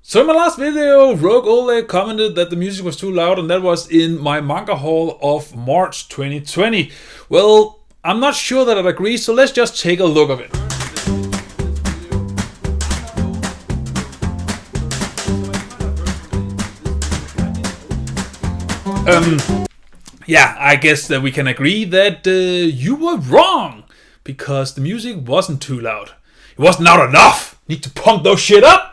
So in my last video, Rogue Ole commented that the music was too loud, and that was in my manga haul of March 2020. Well, I'm not sure that I'd agree, so let's just take a look of it. Yeah, I guess that we can agree that you were wrong, because the music wasn't too loud. It wasn't loud enough. Need to pump those shit up.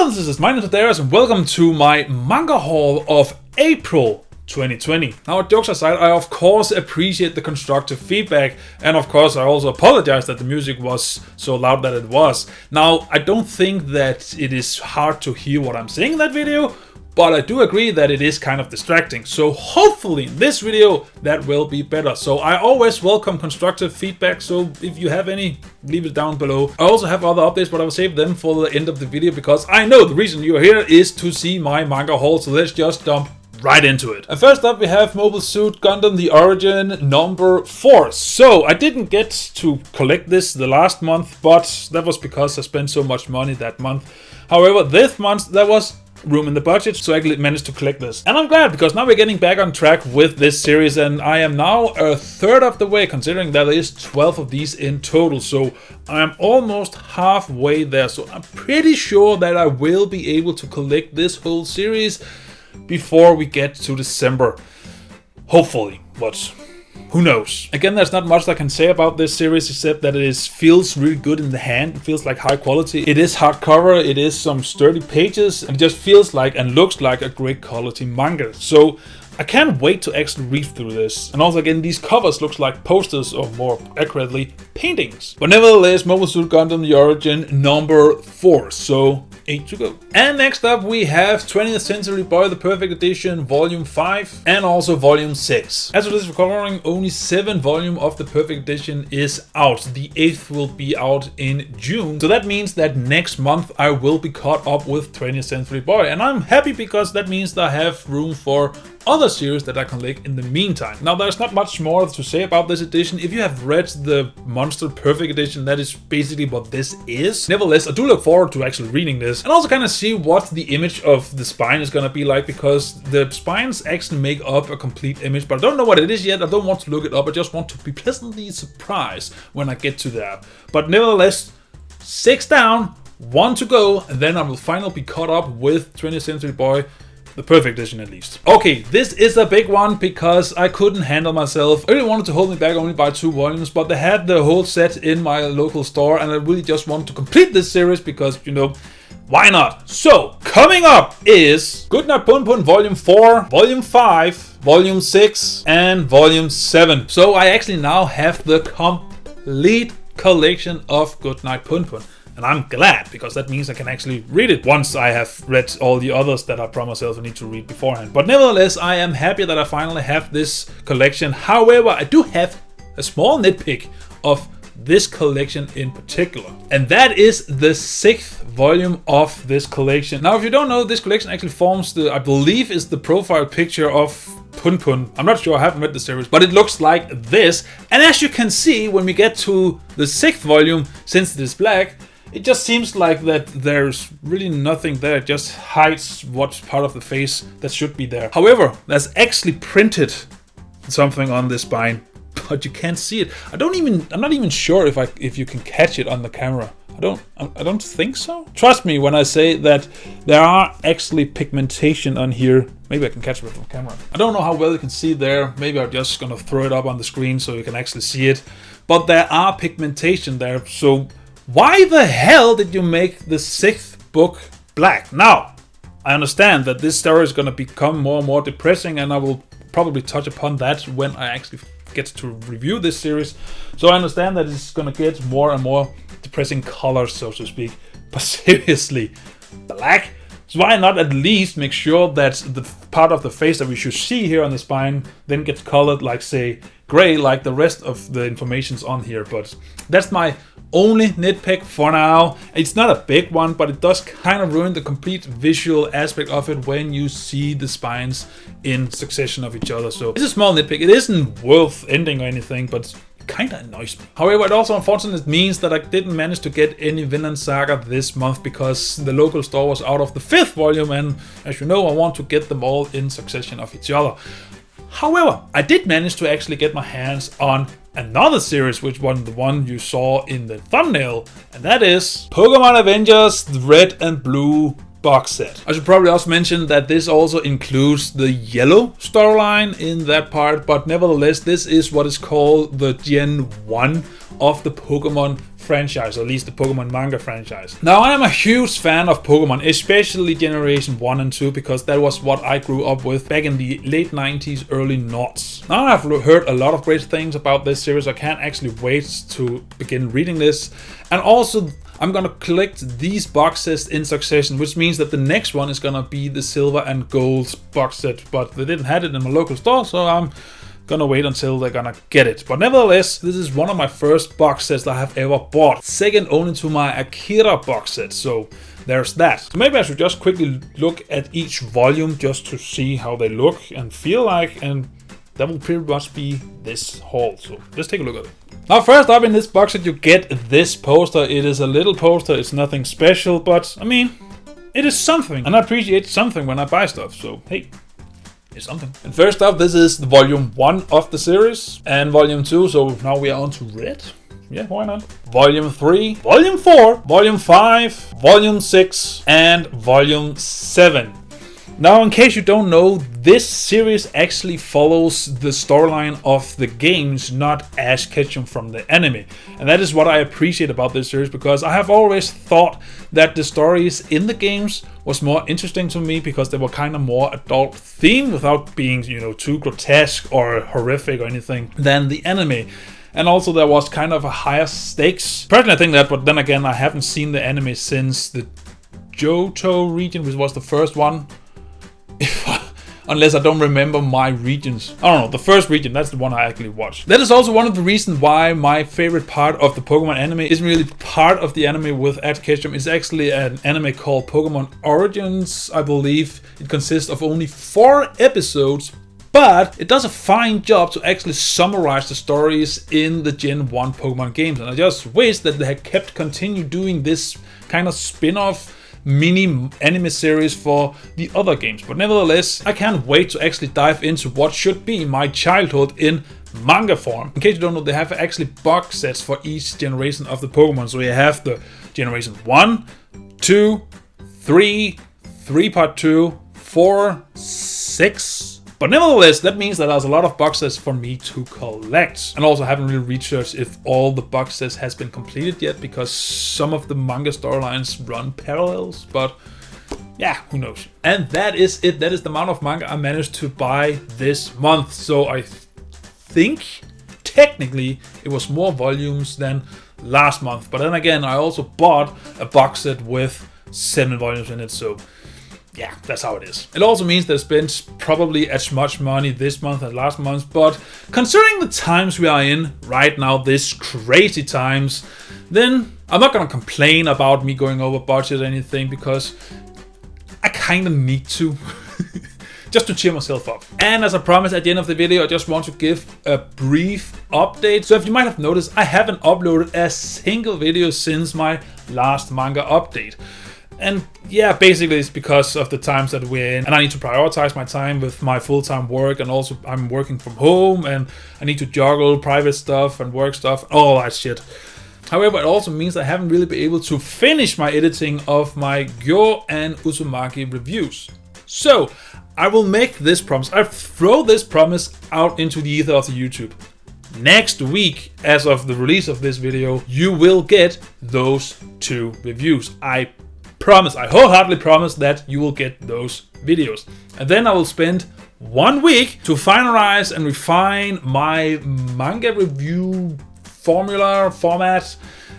This is my name is Daidarius, and welcome to my manga haul of April 2020. Now, jokes aside, I of course appreciate the constructive feedback, and of course I also apologize that the music was so loud that it was. Now, I don't think that it is hard to hear what I'm saying in that video, but I do agree that it is kind of distracting. So hopefully in this video that will be better. So I always welcome constructive feedback, so if you have any, leave it down below. I also have other updates, but I will save them for the end of the video, because I know the reason you're here is to see my manga haul. So let's just jump right into it. And first up we have Mobile Suit Gundam The Origin number 4. So I didn't get to collect this the last month, but that was because I spent so much money that month. However, this month there was room in the budget, so I actually managed to collect this. And I'm glad, because now we're getting back on track with this series, and I am now a third of the way, considering that there is 12 of these in total. So I'm almost halfway there, so I'm pretty sure that I will be able to collect this whole series before we get to December. Hopefully, but who knows? Again, there's not much I can say about this series except that it feels really good in the hand. It feels like high quality. It is hardcover, it is some sturdy pages, and it just feels like and looks like a great quality manga. So I can't wait to actually read through this. And also, again, these covers looks like posters, or more accurately, paintings. But nevertheless, Mobile Suit Gundam The Origin number 4. So 8 to go. And next up we have 20th Century Boy The Perfect Edition Volume 5 and also Volume 6. As of this recording, only 7 volume of the Perfect Edition is out. The 8th will be out in June. So that means that next month I will be caught up with 20th Century Boy. And I'm happy, because that means that I have room for other series that I can collect in the meantime. Now, there's not much more to say about this edition. If you have read the Monster Perfect Edition, that is basically what this is. Nevertheless, I do look forward to actually reading this, and also kind of see what the image of the spine is gonna be like, because the spines actually make up a complete image, but I don't know what it is yet. I don't want to look it up. I just want to be pleasantly surprised when I get to there. But nevertheless, 6 down, 1 to go, and then I will finally be caught up with 20th Century Boy, the Perfect Edition at least. Okay, this is a big one, because I couldn't handle myself. I really wanted to hold me back only by 2 volumes, but they had the whole set in my local store, and I really just wanted to complete this series because, you know, why not? So, coming up is Goodnight Punpun Volume 4, Volume 5, Volume 6, and Volume 7. So I actually now have the complete collection of Goodnight Punpun. And I'm glad, because that means I can actually read it once I have read all the others that I promised myself I need to read beforehand. But nevertheless, I am happy that I finally have this collection. However, I do have a small nitpick of this collection in particular. And that is the 6th volume of this collection. Now, if you don't know, this collection actually forms the, I believe, is the profile picture of Punpun. I'm not sure, I haven't read the series, but it looks like this. And as you can see, when we get to the 6th volume, since it is black, it just seems like that there's really nothing there. It just hides what part of the face that should be there. However, there's actually printed something on the spine, but you can't see it. I'm not even sure if you can catch it on the camera. I don't think so. Trust me when I say that there are actually pigmentation on here. Maybe I can catch it with the camera. I don't know how well you can see there. Maybe I'm just gonna throw it up on the screen so you can actually see it. But there are pigmentation there, so why the hell did you make the 6th book black? Now, I understand that this story is going to become more and more depressing, and I will probably touch upon that when I actually gets to review this series. So I understand that it's gonna get more and more depressing colors, so to speak. But seriously, black? So why not at least make sure that the part of the face that we should see here on the spine then gets colored like, say, gray, like the rest of the information's on here. But that's my only nitpick for now. It's not a big one, but it does kind of ruin the complete visual aspect of it when you see the spines in succession of each other. So it's a small nitpick. It isn't worth ending or anything, but kind of annoys me. However, it also unfortunately means that I didn't manage to get any Vinland Saga this month because the local store was out of the 5th volume, and as you know, I want to get them all in succession of each other. However, I did manage to actually get my hands on another series, which was the one you saw in the thumbnail, and that is Pokemon Avengers, the Red and Blue box set. I should probably also mention that this also includes the yellow storyline in that part, but nevertheless, this is what is called the Gen 1 of the Pokemon franchise, or at least the Pokemon manga franchise. Now, I am a huge fan of Pokemon, especially Generation 1 and 2, because that was what I grew up with back in the late 90s, early noughts. Now, I've heard a lot of great things about this series. I can't actually wait to begin reading this. And also, I'm gonna collect these box sets in succession, which means that the next one is gonna be the silver and gold box set, but they didn't have it in my local store, so I'm gonna wait until they're gonna get it. But nevertheless, this is one of my first box sets that I have ever bought, second only to my Akira box set, so there's that. So maybe I should just quickly look at each volume just to see how they look and feel like, and that will pretty much be this haul. So let's take a look at it. Now, first up in this box set, you get this poster. It is a little poster, it's nothing special, but I mean, it is something. And I appreciate something when I buy stuff, so hey, it's something. And first up, this is the volume 1 of the series, and volume 2, so now we are on to red. Yeah, why not? Volume 3, volume 4, volume 5, volume 6, and volume 7. Now, in case you don't know, this series actually follows the storyline of the games, not Ash Ketchum from the anime. And that is what I appreciate about this series, because I have always thought that the stories in the games was more interesting to me because they were kind of more adult themed without being, you know, too grotesque or horrific or anything than the anime. And also there was kind of a higher stakes. Personally, I think that, but then again, I haven't seen the anime since the Johto region, which was the first one. Unless I don't remember my regions. I don't know, the first region, that's the one I actually watched. That is also one of the reasons why my favorite part of the Pokemon anime isn't really part of the anime with Ash Ketchum. It's actually an anime called Pokemon Origins, I believe. It consists of only 4 episodes, but it does a fine job to actually summarize the stories in the Gen 1 Pokemon games. And I just wish that they had kept continue doing this kind of spin-off mini anime series for the other games. But nevertheless, I can't wait to actually dive into what should be my childhood in manga form. In case you don't know, they have actually box sets for each generation of the Pokemon. So you have the generation 1, 2, 3, 3 part 2, 4, 6. But nevertheless, that means that there's a lot of box sets for me to collect. And also, I haven't really researched if all the box sets has been completed yet, because some of the manga storylines run parallels, but yeah, who knows. And that is it. That is the amount of manga I managed to buy this month. So I think technically it was more volumes than last month. But then again, I also bought a box set with 7 volumes in it, so yeah, that's how it is. It also means that I spent probably as much money this month as last month, but considering the times we are in right now, this crazy times, then I'm not gonna complain about me going over budget or anything, because I kinda need to. Just to cheer myself up. And as I promised at the end of the video, I just want to give a brief update. So if you might have noticed, I haven't uploaded a single video since my last manga update. And yeah, basically it's because of the times that we're in, and I need to prioritize my time with my full-time work, and also I'm working from home, and I need to juggle private stuff and work stuff and all that shit. However, it also means I haven't really been able to finish my editing of my Gyo and Uzumaki reviews. So I will make this promise. I throw this promise out into the ether of the YouTube. Next week, as of the release of this video, you will get those 2 reviews. I wholeheartedly promise that you will get those videos. And then I will spend 1 week to finalize and refine my manga review format,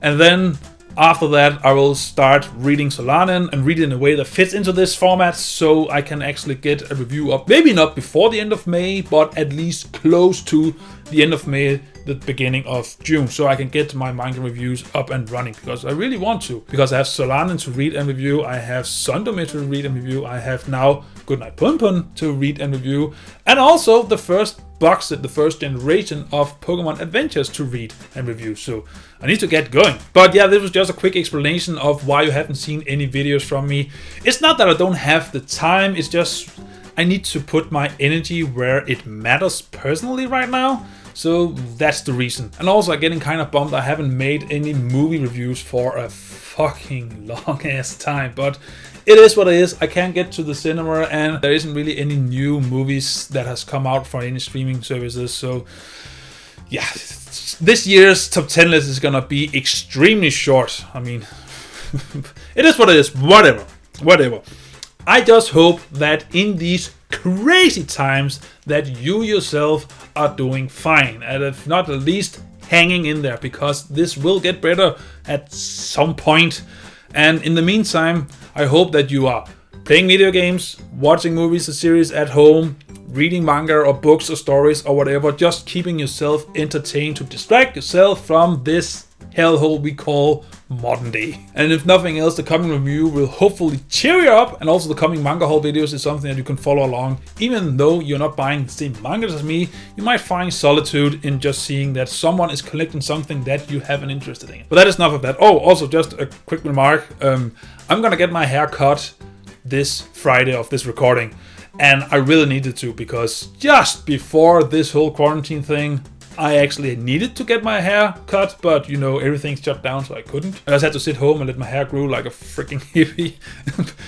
and then after that I will start reading Solanin and read it in a way that fits into this format, so I can actually get a review up, maybe not before the end of May, but at least close to the end of May, the beginning of June, so I can get my manga reviews up and running, because I really want to, because I have Solanin to read and review, I have Sundome to read and review, I have now Goodnight Punpun to read and review, and also the first box set, the first generation of Pokemon Adventures to read and review, so I need to get going. But yeah, this was just a quick explanation of why you haven't seen any videos from me. It's not that I don't have the time, it's just I need to put my energy where it matters personally right now. So that's the reason. And also I'm getting kind of bummed I haven't made any movie reviews for a fucking long ass time. But it is what it is. I can't get to the cinema and there isn't really any new movies that has come out for any streaming services. So yeah, this year's top 10 list is gonna be extremely short. I mean, it is what it is. Whatever. I just hope that in these crazy times that you yourself are doing fine, and if not, at least hanging in there, because this will get better at some point. And in the meantime, I hope that you are playing video games, watching movies or series at home, reading manga or books or stories or whatever, just keeping yourself entertained to distract yourself from this hellhole we call modern day. And if nothing else, the coming review will hopefully cheer you up, and also the coming manga haul videos is something that you can follow along. Even though you're not buying the same mangas as me, you might find solitude in just seeing that someone is collecting something that you have an interest in. But that is enough of that. Oh, also just a quick remark. I'm gonna get my hair cut this Friday of this recording, and I really needed to, because just before this whole quarantine thing, I actually needed to get my hair cut, but you know, everything's shut down, so I couldn't. I just had to sit home and let my hair grow like a freaking hippie.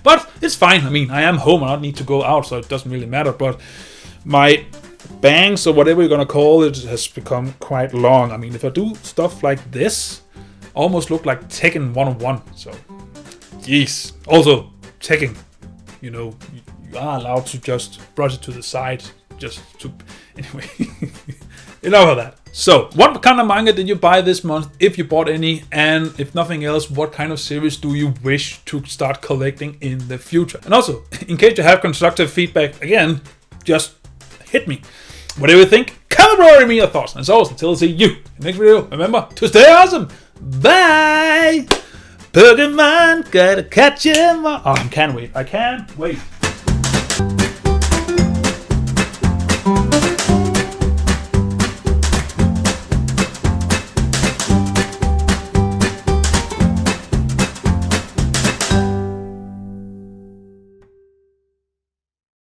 But it's fine. I mean, I am home and I don't need to go out, so it doesn't really matter. But my bangs, or whatever you're gonna call it, has become quite long. I mean, if I do stuff like this, I almost look like Tekken 101. So, jeez. Also, Tekken, you know, you are allowed to just brush it to the side, just to... Anyway, enough of that. So, what kind of manga did you buy this month, if you bought any? And if nothing else, what kind of series do you wish to start collecting in the future? And also, in case you have constructive feedback, again, just hit me. Whatever you think, comment below me your thoughts. And as always, until I see you in the next video, remember to stay awesome. Bye! Pokemon, gotta catch 'em all. Oh, I can't wait.